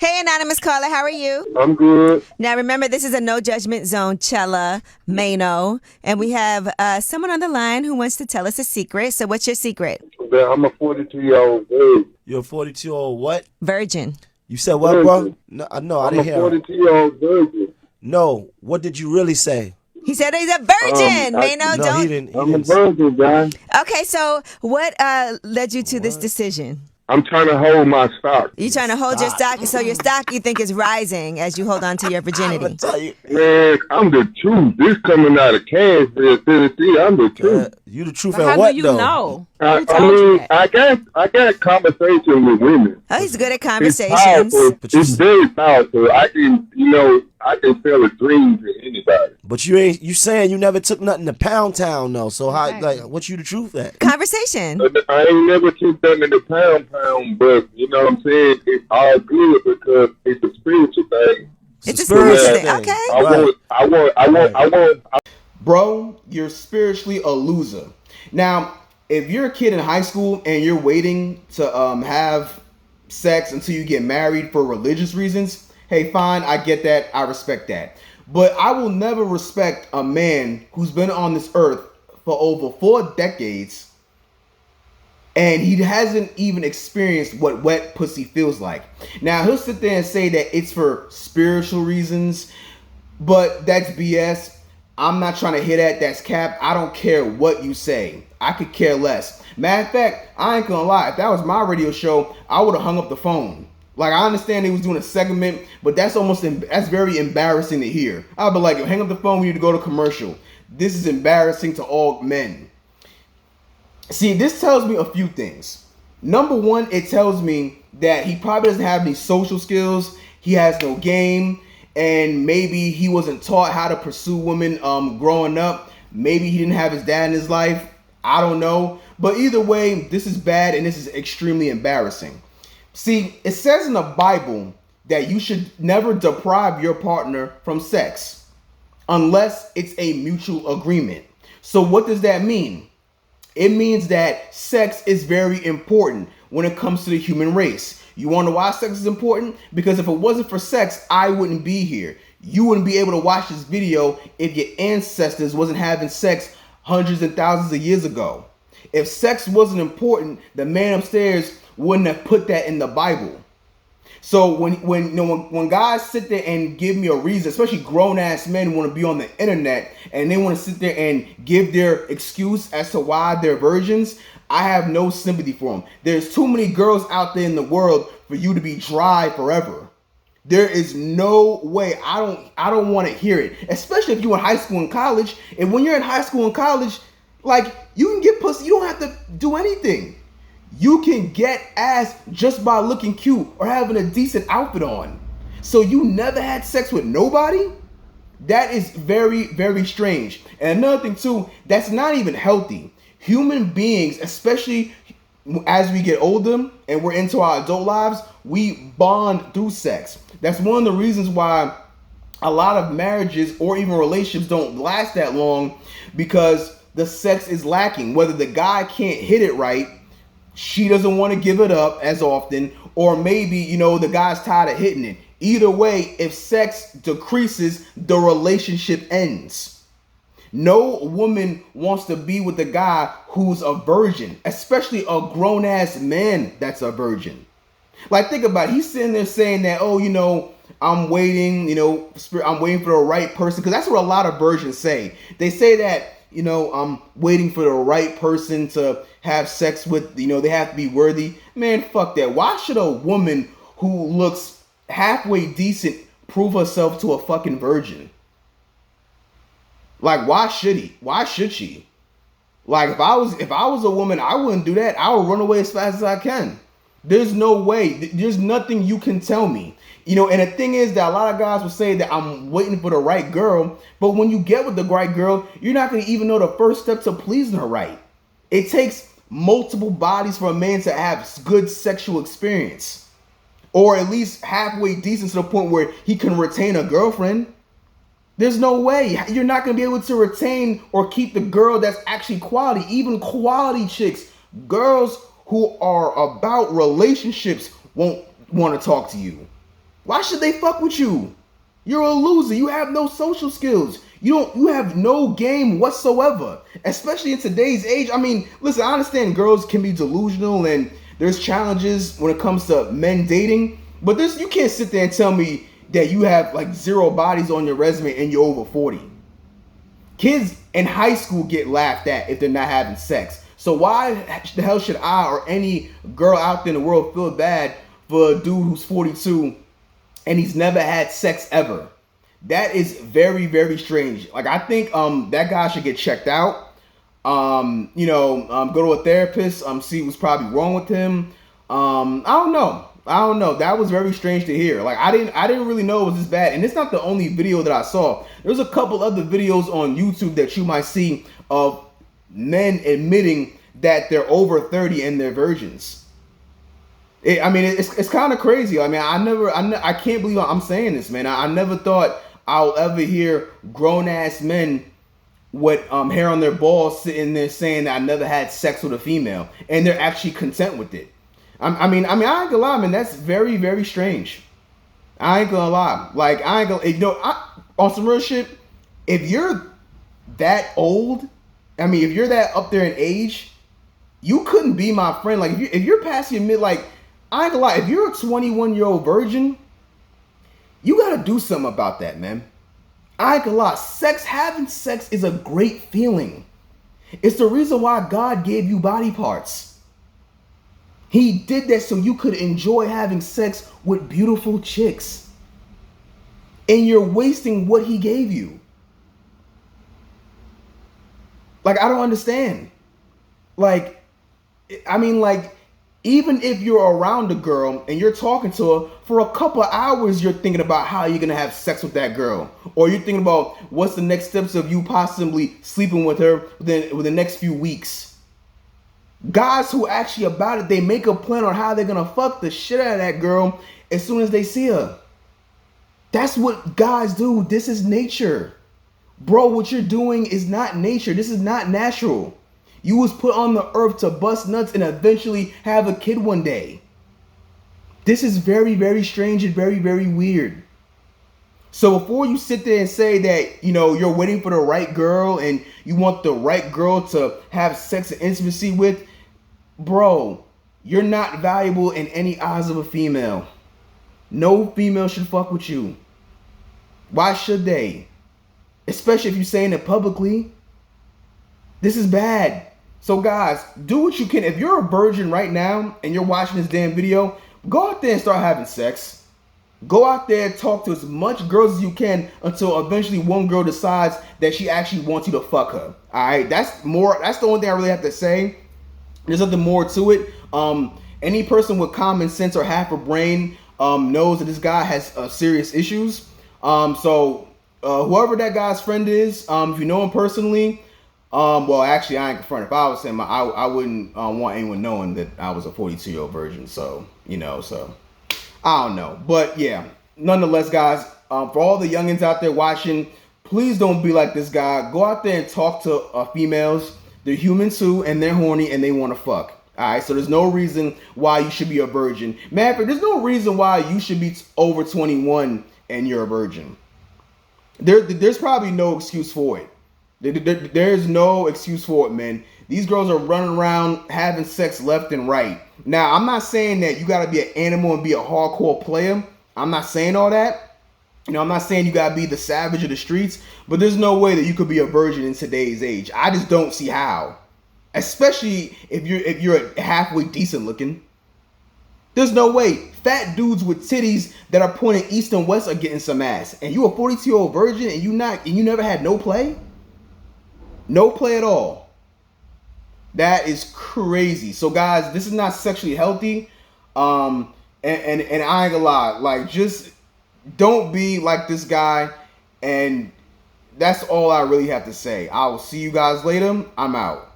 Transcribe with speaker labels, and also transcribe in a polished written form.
Speaker 1: Hey, anonymous caller, how are you?
Speaker 2: I'm good.
Speaker 1: Now, remember, this is a no judgment zone, Chella, Maino, and we have someone on the line who wants to tell us a secret. So, what's your secret?
Speaker 2: But I'm a 42-year-old virgin.
Speaker 3: You're a 42-year-old what?
Speaker 1: Virgin.
Speaker 3: You said what, bro? No, I
Speaker 2: I'm
Speaker 3: didn't
Speaker 2: a
Speaker 3: hear.
Speaker 2: 42-year-old virgin.
Speaker 3: No, what did you really say?
Speaker 1: He said he's a virgin. Maino,
Speaker 3: No,
Speaker 1: don't.
Speaker 3: he didn't.
Speaker 2: I'm a virgin, guy.
Speaker 1: Okay, so what led you to this decision?
Speaker 2: I'm trying to hold my stock.
Speaker 1: You trying to hold your stock, so your stock you think is rising as you hold on to your
Speaker 3: I'm
Speaker 1: virginity.
Speaker 3: gonna tell you.
Speaker 2: Man, I'm the truth. This coming out of Kansas, Tennessee. I'm the truth.
Speaker 3: You the truth
Speaker 4: But
Speaker 3: and
Speaker 4: how
Speaker 3: what
Speaker 4: do you
Speaker 3: though?
Speaker 4: know?
Speaker 2: I
Speaker 4: Who told you
Speaker 2: mean,
Speaker 4: that?
Speaker 2: I got conversations with women.
Speaker 1: Oh, he's good at
Speaker 2: It's
Speaker 1: conversations.
Speaker 2: powerful.
Speaker 3: But you-
Speaker 2: It's very powerful. I can sell a dream to anybody.
Speaker 3: But you saying you never took nothing to Pound Town though. So how
Speaker 4: Exactly.
Speaker 3: what you the truth at?
Speaker 1: Conversation.
Speaker 2: But I ain't never took that in the pound, but you know what I'm saying? It's all good because it's a spiritual thing.
Speaker 1: It's a
Speaker 3: spiritual
Speaker 1: spiritual
Speaker 3: thing.
Speaker 1: thing. Okay.
Speaker 2: I want.
Speaker 5: Bro, you're spiritually a loser. Now, if you're a kid in high school and you're waiting to have sex until you get married for religious reasons, hey, fine, I get that, I respect that. But I will never respect a man who's been on this earth for over 4 decades and he hasn't even experienced what wet pussy feels like. Now, he'll sit there and say that it's for spiritual reasons, but that's BS. I'm not trying to hear that. That's cap. I don't care what you say. I could care less. Matter of fact, I ain't gonna lie. If that was my radio show, I would have hung up the phone. Like, I understand he was doing a segment, but that's very embarrassing to hear. I'll be like, yo, hang up the phone. We need to go to commercial. This is embarrassing to all men. See, this tells me a few things. Number one, it tells me that he probably doesn't have any social skills. He has no game. And maybe he wasn't taught how to pursue women growing up. Maybe he didn't have his dad in his life. I don't know. But either way, this is bad and this is extremely embarrassing. See, it says in the Bible that you should never deprive your partner from sex unless it's a mutual agreement. So what does that mean? It means that sex is very important when it comes to the human race. You wonder why sex is important? Because if it wasn't for sex, I wouldn't be here. You wouldn't be able to watch this video if your ancestors wasn't having sex hundreds and thousands of years ago. If sex wasn't important, the man upstairs wouldn't have put that in the Bible. So when guys sit there and give me a reason, especially grown ass men who want to be on the internet and they want to sit there and give their excuse as to why they're virgins, I have no sympathy for them. There's too many girls out there in the world for you to be dry forever. There is no way. I don't want to hear it, especially if you're in high school and college. And when you're in high school and college, like, you can get pussy. You don't have to do anything. You can get ass just by looking cute or having a decent outfit on. So you never had sex with nobody? That is very, very strange. And another thing too, that's not even healthy. Human beings, especially as we get older and we're into our adult lives, we bond through sex. That's one of the reasons why a lot of marriages or even relationships don't last that long, because the sex is lacking. Whether the guy can't hit it right, she doesn't want to give it up as often, or maybe, the guy's tired of hitting it. Either way, if sex decreases, the relationship ends. No woman wants to be with a guy who's a virgin, especially a grown-ass man that's a virgin. Like, think about it. He's sitting there saying that, I'm waiting, I'm waiting for the right person. Because that's what a lot of virgins say. They say that, I'm waiting for the right person to have sex with, they have to be worthy. Man, fuck that. Why should a woman who looks halfway decent prove herself to a fucking virgin? Like, why should she? Like, if I was a woman, I wouldn't do that. I would run away as fast as I can. There's no way. There's nothing you can tell me. And the thing is that a lot of guys will say that I'm waiting for the right girl, but when you get with the right girl, you're not going to even know the first step to pleasing her right. It takes multiple bodies for a man to have good sexual experience, or at least halfway decent to the point where he can retain a girlfriend. There's no way. You're not going to be able to retain or keep the girl that's actually quality. Even quality chicks, girls who are about relationships, won't want to talk to you. Why should they fuck with you? You're a loser. You have no social skills. You have no game whatsoever. Especially in today's age. I mean, listen, I understand girls can be delusional and there's challenges when it comes to men dating, but you can't sit there and tell me that you have like 0 bodies on your resume and you're over 40. Kids in high school get laughed at if they're not having sex. So why the hell should I or any girl out there in the world feel bad for a dude who's 42 and he's never had sex ever? That is very, very strange. Like, I think that guy should get checked out. Go to a therapist, see what's probably wrong with him. I don't know. That was very strange to hear. Like, I didn't really know it was this bad. And it's not the only video that I saw. There's a couple other videos on YouTube that you might see of men admitting that they're over 30 and they're virgins. It's kind of crazy. I mean, I can't believe I'm saying this, man. I never thought I'll ever hear grown ass men with hair on their balls sitting there saying that I never had sex with a female and they're actually content with it. I ain't gonna lie, man. That's very, very strange. I ain't gonna lie. Like, on some real shit, if you're that old, if you're that up there in age, you couldn't be my friend. Like, if you're past your mid, like, I ain't gonna lie. If you're a 21-year-old virgin, you gotta do something about that, man. I ain't gonna lie. Having sex is a great feeling. It's the reason why God gave you body parts. He did that so you could enjoy having sex with beautiful chicks. And you're wasting what he gave you. Like, I don't understand. Like, even if you're around a girl and you're talking to her for a couple of hours, you're thinking about how you're going to have sex with that girl. Or you're thinking about what's the next steps of you possibly sleeping with her within the next few weeks. Guys who actually about it, they make a plan on how they're going to fuck the shit out of that girl as soon as they see her. That's what guys do. This is nature. Bro, what you're doing is not nature. This is not natural. You was put on the earth to bust nuts and eventually have a kid one day. This is very, very strange and very, very weird. So before you sit there and say that, you're waiting for the right girl and you want the right girl to have sex and intimacy with, bro, you're not valuable in any eyes of a female. No female should fuck with you. Why should they? Especially if you're saying it publicly. This is bad. So guys, do what you can. If you're a virgin right now and you're watching this damn video, go out there and start having sex. Go out there and talk to as much girls as you can until eventually one girl decides that she actually wants you to fuck her. All right, that's the only thing I really have to say. There's nothing more to it. Any person with common sense or half a brain knows that this guy has serious issues. So whoever that guy's friend is, if you know him personally, well, actually, I ain't confronted. If I was him, I wouldn't want anyone knowing that I was a 42-year-old virgin. So, so I don't know. But yeah, nonetheless, guys, for all the youngins out there watching, please don't be like this guy. Go out there and talk to females. They're human too, and they're horny, and they want to fuck. All right, so there's no reason why you should be a virgin. Matter of fact, there's no reason why you should be over 21 and you're a virgin. There's probably no excuse for it. There's no excuse for it, man. These girls are running around having sex left and right. Now, I'm not saying that you got to be an animal and be a hardcore player. I'm not saying all that. I'm not saying you got to be the savage of the streets, but there's no way that you could be a virgin in today's age. I just don't see how. Especially if you're halfway decent looking. There's no way. Fat dudes with titties that are pointing east and west are getting some ass. And you a 42-year-old virgin and you never had no play? No play at all. That is crazy. So guys, this is not sexually healthy. And I ain't gonna lie, like, just don't be like this guy. And that's all I really have to say. I will see you guys later. I'm out.